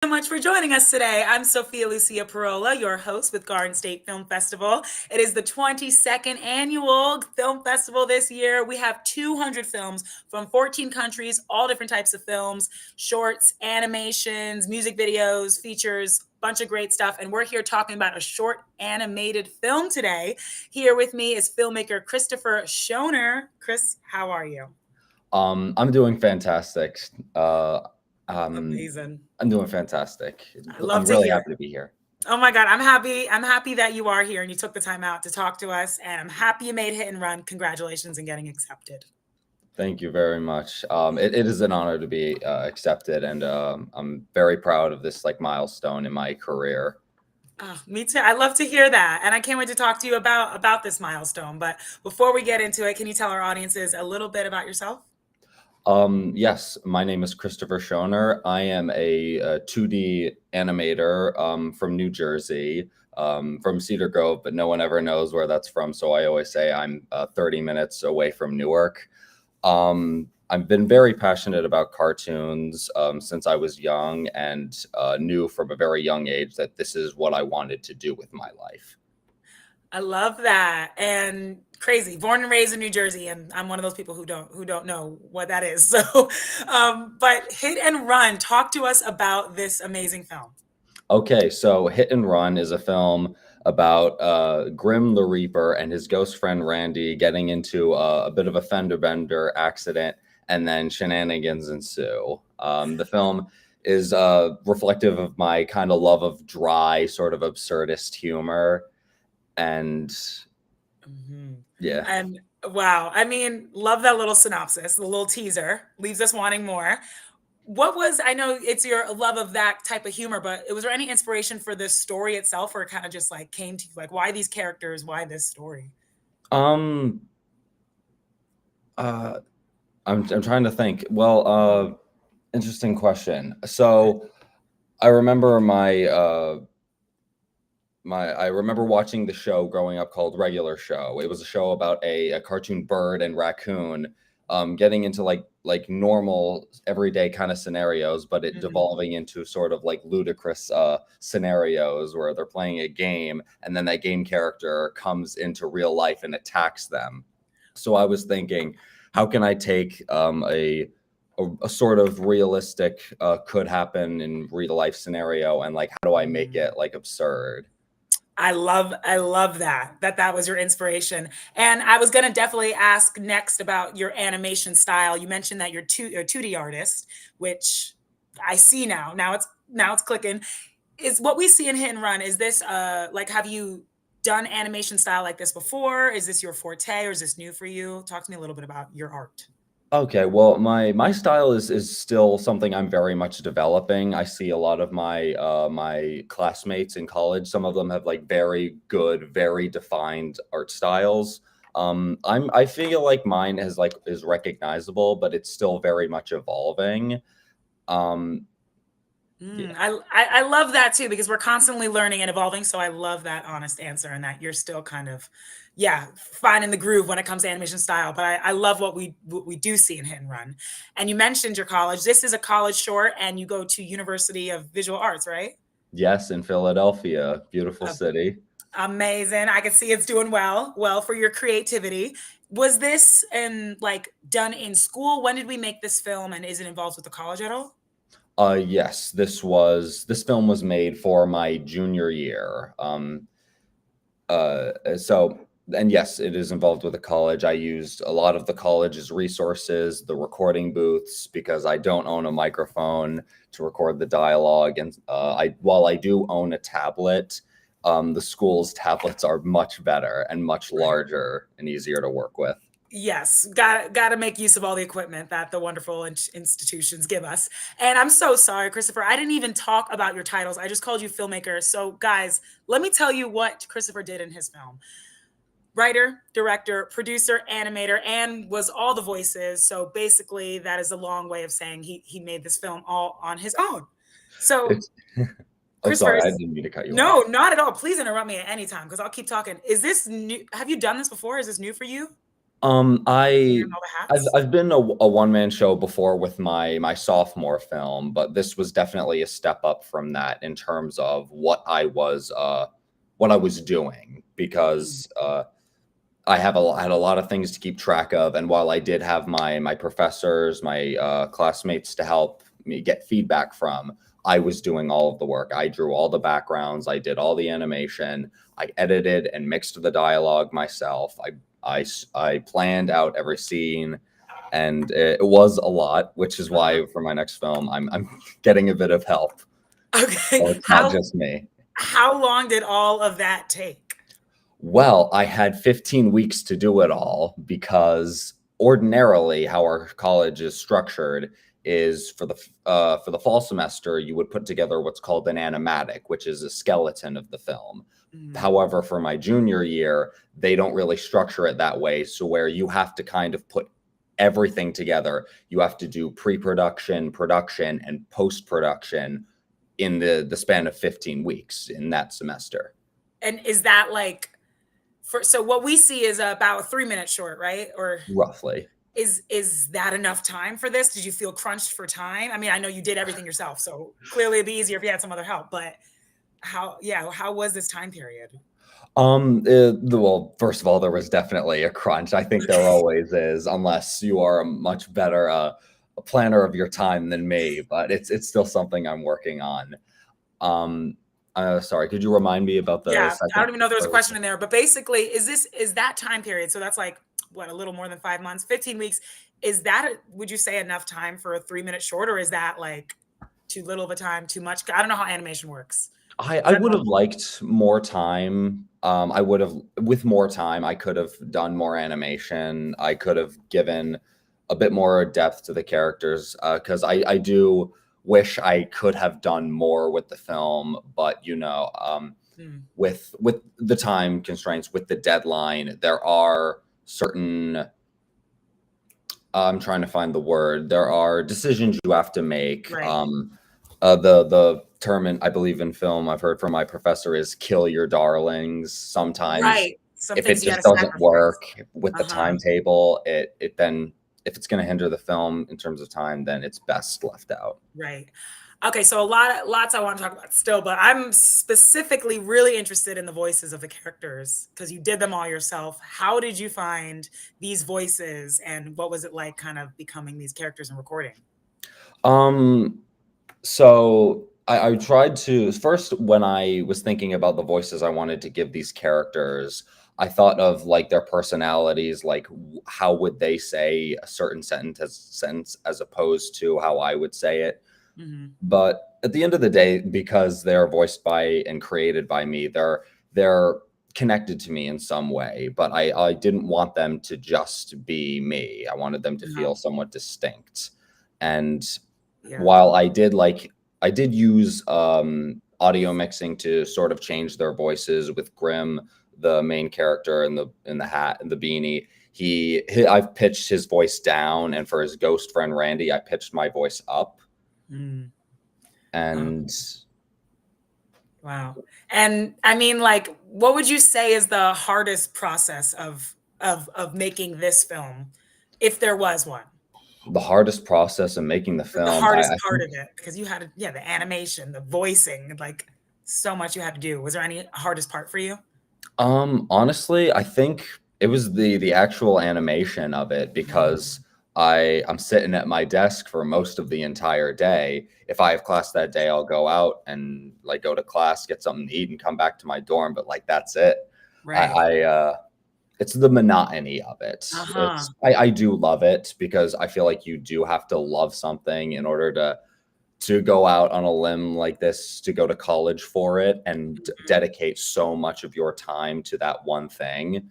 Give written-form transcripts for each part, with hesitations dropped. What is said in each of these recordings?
So much for joining us today. I'm Sophia Lucia Parola, your host with Garden State Film Festival. It is the 22nd annual film festival this year. We have 200 films from 14 countries, all different types of films, shorts, animations, music videos, features, bunch of great stuff. And we're here talking about a short animated film today. Here with me is filmmaker Christopher Schoner. Chris, how are you? I'm doing fantastic. Amazing. I'm doing fantastic. I love I'm to really hear happy it. to be here. Oh my God, I'm happy. I'm happy that you are here and you took the time out to talk to us. And I'm happy you made Hit and Run. Congratulations on getting accepted. Thank you very much. It is an honor to be accepted, and I'm very proud of this milestone in my career. Oh, me too. I love to hear that. And I can't wait to talk to you about this milestone. But before we get into it, can you tell our audiences a little bit about yourself? Yes, my name is Christopher Schoner. I am a 2D animator from New Jersey, from Cedar Grove, but no one ever knows where that's from. So I always say I'm 30 minutes away from Newark. I've been very passionate about cartoons since I was young, and knew from a very young age that this is what I wanted to do with my life. I love that. And crazy. Born and raised in New Jersey, and I'm one of those people who don't know what that is. But Hit and Run, talk to us about this amazing film. Okay, so Hit and Run is a film about Grim the Reaper and his ghost friend Randy getting into a bit of a fender bender accident, and then shenanigans ensue. The film is reflective of my kind of love of dry, sort of absurdist humor. And Mhm. yeah. And wow, I mean, love that little synopsis, the little teaser leaves us wanting more. What was, I know it's your love of that type of humor, but was there any inspiration for this story itself, or it kind of just like came to you, like why these characters, why this story? Um, uh, I'm trying to think. Well, interesting question. So I remember I remember watching the show growing up called Regular Show. It was a show about a cartoon bird and raccoon getting into like normal everyday kind of scenarios, but it Mhm. devolving into sort of like ludicrous scenarios where they're playing a game, and then that game character comes into real life and attacks them. So I was thinking, how can I take a sort of realistic could happen in real life scenario, and like how do I make Mhm. it like absurd? I love that was your inspiration. And I was gonna definitely ask next about your animation style. You mentioned that you're a 2D artist, which I see now. Now it's clicking. Is what we see in Hit and Run, is this like, have you done animation style like this before? Is this your forte or is this new for you? Talk to me a little bit about your art. Okay, well, my style is still something I'm very much developing. I see a lot of my classmates in college. Some of them have like very good, very defined art styles. I feel like mine is recognizable, but it's still very much evolving. Um, Mm, yeah. I love that too, because we're constantly learning and evolving. So I love that honest answer, and that you're still kind of, yeah, finding the groove when it comes to animation style. But I love what we do see in Hit and Run. And you mentioned your college. This is a college short, and you go to University of Visual Arts, right? Yes, in Philadelphia, beautiful Uh, city. Amazing. I can see it's doing well for your creativity. Was this like done in school? When did we make this film, and is it involved with the college at all? Yes, this film was made for my junior year. So, and yes, it is involved with the college. I used a lot of the college's resources, the recording booths, because I don't own a microphone to record the dialogue. And while I do own a tablet, the school's tablets are much better and much Right. larger and easier to work with. Yes, gotta make use of all the equipment that the wonderful institutions give us. And I'm so sorry, Christopher. I didn't even talk about your titles. I just called you filmmaker. So, guys, let me tell you what Christopher did in his film: writer, director, producer, animator, and was all the voices. So basically, that is a long way of saying he made this film all on his own. So, It's, oh, Christopher, sorry, I didn't mean to cut you off. no, not at all. Please interrupt me at any time because I'll keep talking. Is this new? Have you done this before? Is this new for you? Wearing I all the I've hats? I've been a one-man show before with my sophomore film, but this was definitely a step up from that in terms of what I was doing Mm, because I had a lot of things to keep track of, and while I did have my professors, my classmates to help me get feedback from, I was doing all of the work. I drew all the backgrounds, I did all the animation, I edited and mixed the dialogue myself. I planned out every scene, and it was a lot, which is uh-huh. why for my next film, I'm getting a bit of help. Okay. So it's not just me. How long did all of that take? Well, I had 15 weeks to do it all because ordinarily how our college is structured is for the fall semester you would put together what's called an animatic, which is a skeleton of the film. Mm, However, for my junior year, they don't really structure it that way, so where you have to kind of put everything together. You have to do pre-production, production, and post-production in the span of 15 weeks in that semester, and is that like so what we see is about a 3-minute short, right? Or roughly. is that enough time for this? Did you feel crunched for time? I mean, I know you did everything yourself, so clearly it'd be easier if you had some other help, but how was this time period? Well, first of all, there was definitely a crunch. I think there always is, unless you are a much better a planner of your time than me. But it's still something I'm working on. Um, sorry, could you remind me about the Yeah, I second? don't even know if there was a Or question in there, but basically, is that time period? So that's like what, a little more than 5 months, 15 weeks. Is that would you say enough time for a 3-minute short, or is that like too little of a time, too much? I don't know how animation works. I Is that would have normal? liked more time. I would have, with more time, I could have done more animation. I could have given a bit more depth to the characters because I do wish I could have done more with the film, but Hmm, with the time constraints, with the deadline, there are certain. I'm trying to find the word. There are decisions you have to make. right. The term I believe in film I've heard from my professor is "kill your darlings." Sometimes, Right. Some if it things you just gotta doesn't sacrifice. work with the Uh-huh. timetable, it then if it's going to hinder the film in terms of time, then it's best left out. Right. Okay, so lots I want to talk about still, but I'm specifically really interested in the voices of the characters because you did them all yourself. How did you find these voices and what was it like kind of becoming these characters and recording? Um, So I tried to first when I was thinking about the voices I wanted to give these characters, I thought of like their personalities, like how would they say a certain sentence as opposed to how I would say it. Mhm. But at the end of the day, because they're voiced by and created by me, they're connected to me in some way. But I didn't want them to just be me. I wanted them to Uh-huh. feel somewhat distinct. And Yeah. while I did use audio mixing to sort of change their voices with Grim, the main character in the hat and the beanie. I've pitched his voice down, and for his ghost friend Randy, I pitched my voice up. Mm. Oh, And wow. And I mean, like, what would you say is the hardest process of making this film, if there was one? the hardest process of making the Like the film, hardest I part think, of it, because you had to, yeah, the animation, the voicing, like so much you had to do. Was there any hardest part for you? honestly, I think it was the actual animation of it Mhm. because I'm sitting at my desk for most of the entire day. If I have class that day, I'll go out and like go to class, get something to eat, and come back to my dorm. But like that's it. Right. It's the monotony of it. Uh-huh. I do love it because I feel like you do have to love something in order to go out on a limb like this, to go to college for it and Mhm. dedicate so much of your time to that one thing.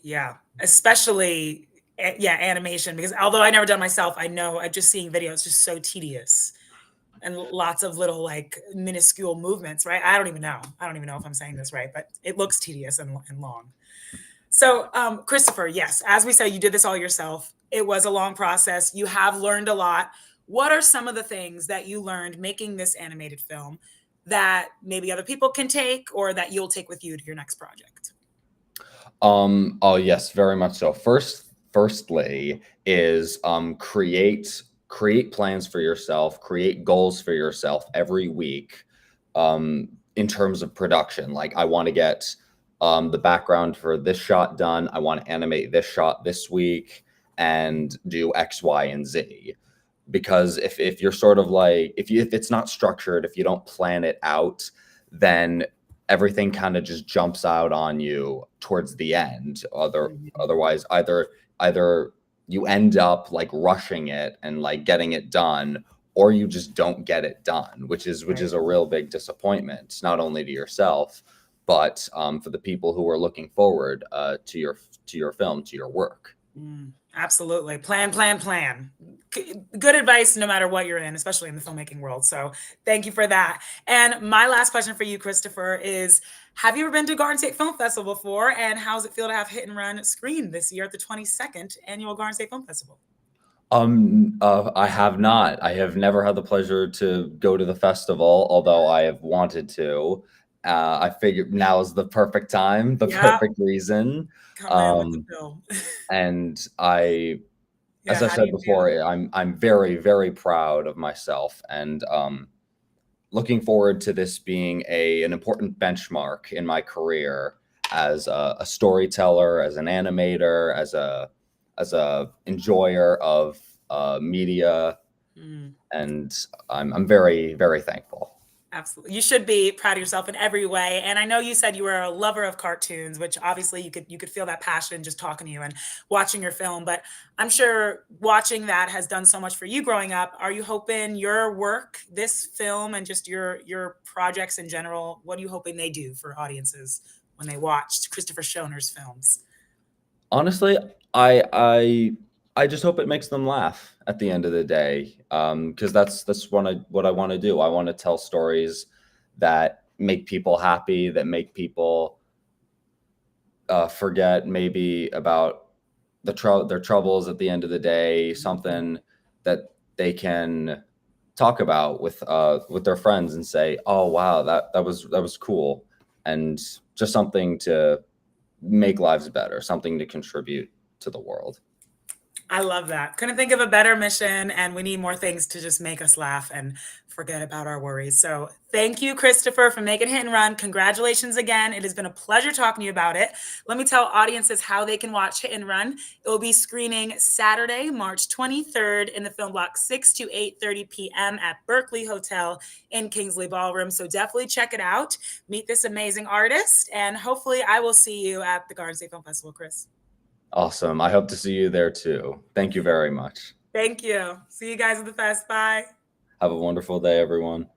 Yeah. Especially, yeah, animation, because although I never done myself, I know just seeing videos just so tedious and lots of little like minuscule movements, right? I don't even know. I don't even know if I'm saying this right, but it looks tedious and long. So, Christopher, yes, as we said, you did this all yourself. It was a long process. You have learned a lot. What are some of the things that you learned making this animated film that maybe other people can take or that you'll take with you to your next project? Oh yes, very much so. Firstly is create plans for yourself, create goals for yourself every week in terms of production. Like I want to get the background for this shot done. I want to animate this shot this week and do X, Y, and Z. Because if you're sort of like if it's not structured, if you don't plan it out, then everything kind of just jumps out on you towards the end. Mhm. Otherwise, either you end up like rushing it and like getting it done, or you just don't get it done, which is Right. a real big disappointment, not only to yourself, but for the people who are looking forward to your film, to your work. Absolutely. Plan, plan, plan. Good advice no matter what you're in, especially in the filmmaking world. So thank you for that. And my last question for you, Christopher, is have you ever been to Garden State Film Festival before? And how does it feel to have Hit and Run screened this year at the 22nd Annual Garden State Film Festival? I have not. I have never had the pleasure to go to the festival, although I have wanted to. I figured now is the perfect time, the Yeah, perfect reason. come in with the Um, film. and as Yeah, I how do said you feel? before, I'm very, very proud of myself and looking forward to this being an important benchmark in my career as a storyteller, as an animator, as a enjoyer of media, Mm. and I'm very, very thankful. Absolutely. You should be proud of yourself in every way. And I know you said you were a lover of cartoons, which obviously you could feel that passion just talking to you and watching your film, but I'm sure watching that has done so much for you growing up. Are you hoping your work, this film and just your projects in general, what are you hoping they do for audiences when they watch Christopher Schoner's films? Honestly, I I I just hope it makes them laugh at the end of the day, because that's what I want to do. I want to tell stories that make people happy, that make people forget maybe about their troubles at the end of the day, something that they can talk about with their friends and say, "Oh wow, that was cool," and just something to make lives better, something to contribute to the world. I love that. Couldn't think of a better mission, and we need more things to just make us laugh and forget about our worries. So, thank you, Christopher, for making Hit and Run. Congratulations again. It has been a pleasure talking to you about it. Let me tell audiences how they can watch Hit and Run. It will be screening Saturday, March 23rd in the film block 6 to 8:30 p.m. at Berkeley Hotel in Kingsley Ballroom. So, definitely check it out. Meet this amazing artist, and hopefully, I will see you at the Garden State Film Festival, Chris. Awesome. I hope to see you there too. Thank you very much. Thank you. See you guys at the fest. Bye. Have a wonderful day, everyone.